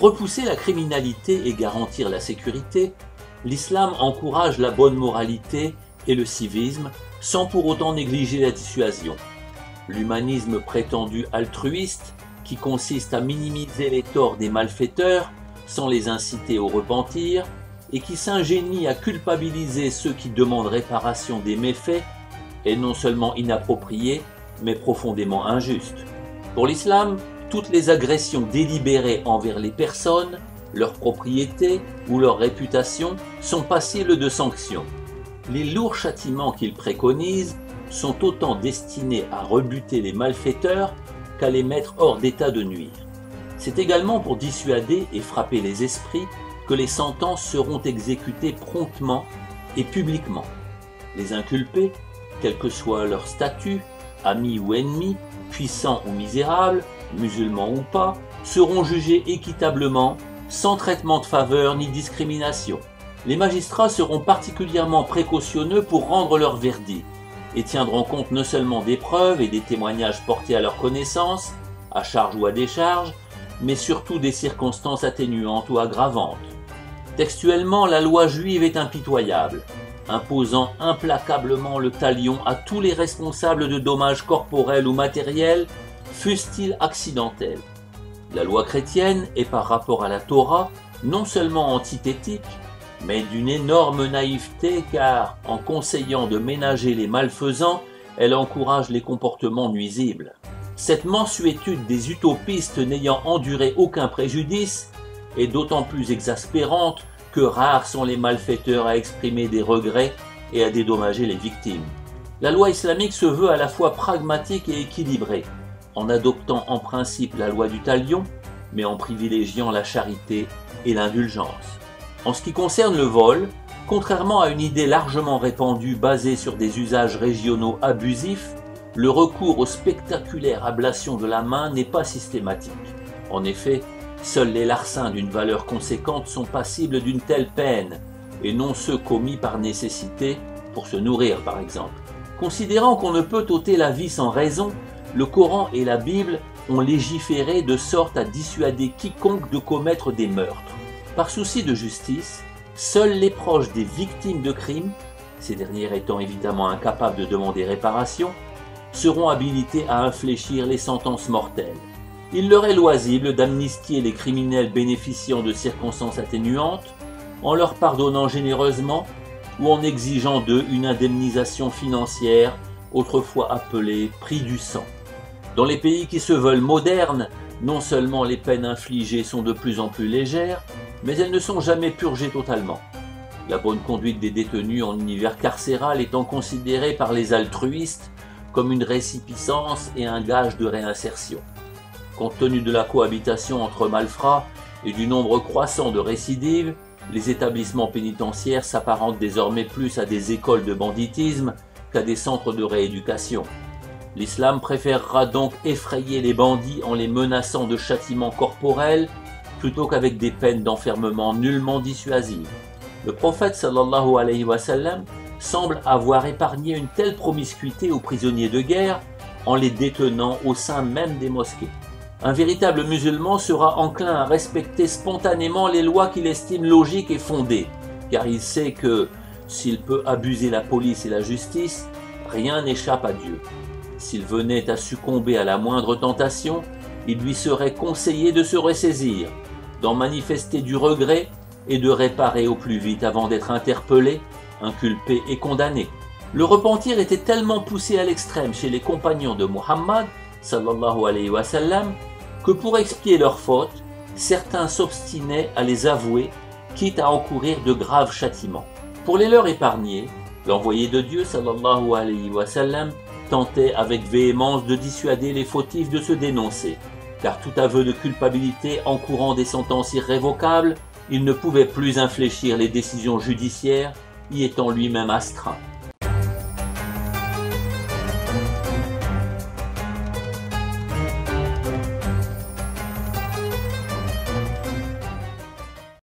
Pour repousser la criminalité et garantir la sécurité, l'islam encourage la bonne moralité et le civisme sans pour autant négliger la dissuasion. L'humanisme prétendu altruiste, qui consiste à minimiser les torts des malfaiteurs sans les inciter au repentir, et qui s'ingénie à culpabiliser ceux qui demandent réparation des méfaits, est non seulement inapproprié, mais profondément injuste. Pour l'islam, toutes les agressions délibérées envers les personnes, leurs propriétés ou leur réputation sont passibles de sanctions. Les lourds châtiments qu'il préconise sont autant destinés à rebuter les malfaiteurs qu'à les mettre hors d'état de nuire. C'est également pour dissuader et frapper les esprits que les sentences seront exécutées promptement et publiquement. Les inculpés, quel que soit leur statut, amis ou ennemis, puissants ou misérables, musulmans ou pas, seront jugés équitablement, sans traitement de faveur ni discrimination. Les magistrats seront particulièrement précautionneux pour rendre leur verdict et tiendront compte non seulement des preuves et des témoignages portés à leur connaissance, à charge ou à décharge, mais surtout des circonstances atténuantes ou aggravantes. Textuellement, la loi juive est impitoyable, imposant implacablement le talion à tous les responsables de dommages corporels ou matériels, fussent-ils accidentels. La loi chrétienne est par rapport à la Torah non seulement antithétique, mais d'une énorme naïveté car, en conseillant de ménager les malfaisants, elle encourage les comportements nuisibles. Cette mansuétude des utopistes n'ayant enduré aucun préjudice est d'autant plus exaspérante que rares sont les malfaiteurs à exprimer des regrets et à dédommager les victimes. La loi islamique se veut à la fois pragmatique et équilibrée, en adoptant en principe la loi du talion, mais en privilégiant la charité et l'indulgence. En ce qui concerne le vol, contrairement à une idée largement répandue basée sur des usages régionaux abusifs, le recours aux spectaculaires ablations de la main n'est pas systématique. En effet, seuls les larcins d'une valeur conséquente sont passibles d'une telle peine, et non ceux commis par nécessité, pour se nourrir par exemple. Considérant qu'on ne peut ôter la vie sans raison, le Coran et la Bible ont légiféré de sorte à dissuader quiconque de commettre des meurtres. Par souci de justice, seuls les proches des victimes de crimes, ces dernières étant évidemment incapables de demander réparation, seront habilités à infléchir les sentences mortelles. Il leur est loisible d'amnistier les criminels bénéficiant de circonstances atténuantes en leur pardonnant généreusement ou en exigeant d'eux une indemnisation financière, autrefois appelée prix du sang. Dans les pays qui se veulent modernes, non seulement les peines infligées sont de plus en plus légères, mais elles ne sont jamais purgées totalement. La bonne conduite des détenus en univers carcéral étant considérée par les altruistes comme une récipiscence et un gage de réinsertion. Compte tenu de la cohabitation entre malfrats et du nombre croissant de récidives, les établissements pénitentiaires s'apparentent désormais plus à des écoles de banditisme qu'à des centres de rééducation. L'islam préférera donc effrayer les bandits en les menaçant de châtiments corporels plutôt qu'avec des peines d'enfermement nullement dissuasives. Le prophète sallallahu alayhi wa sallam semble avoir épargné une telle promiscuité aux prisonniers de guerre en les détenant au sein même des mosquées. Un véritable musulman sera enclin à respecter spontanément les lois qu'il estime logiques et fondées, car il sait que, s'il peut abuser la police et la justice, rien n'échappe à Dieu. S'il venait à succomber à la moindre tentation, il lui serait conseillé de se ressaisir, d'en manifester du regret et de réparer au plus vite avant d'être interpellé, inculpé et condamné. Le repentir était tellement poussé à l'extrême chez les compagnons de Muhammad, sallallahu alayhi wa sallam, que pour expier leurs fautes, certains s'obstinaient à les avouer, quitte à encourir de graves châtiments. Pour les leur épargner, l'envoyé de Dieu, sallallahu alayhi wa sallam, tentait avec véhémence de dissuader les fautifs de se dénoncer, car tout aveu de culpabilité encourant des sentences irrévocables, il ne pouvait plus infléchir les décisions judiciaires, y étant lui-même astreint.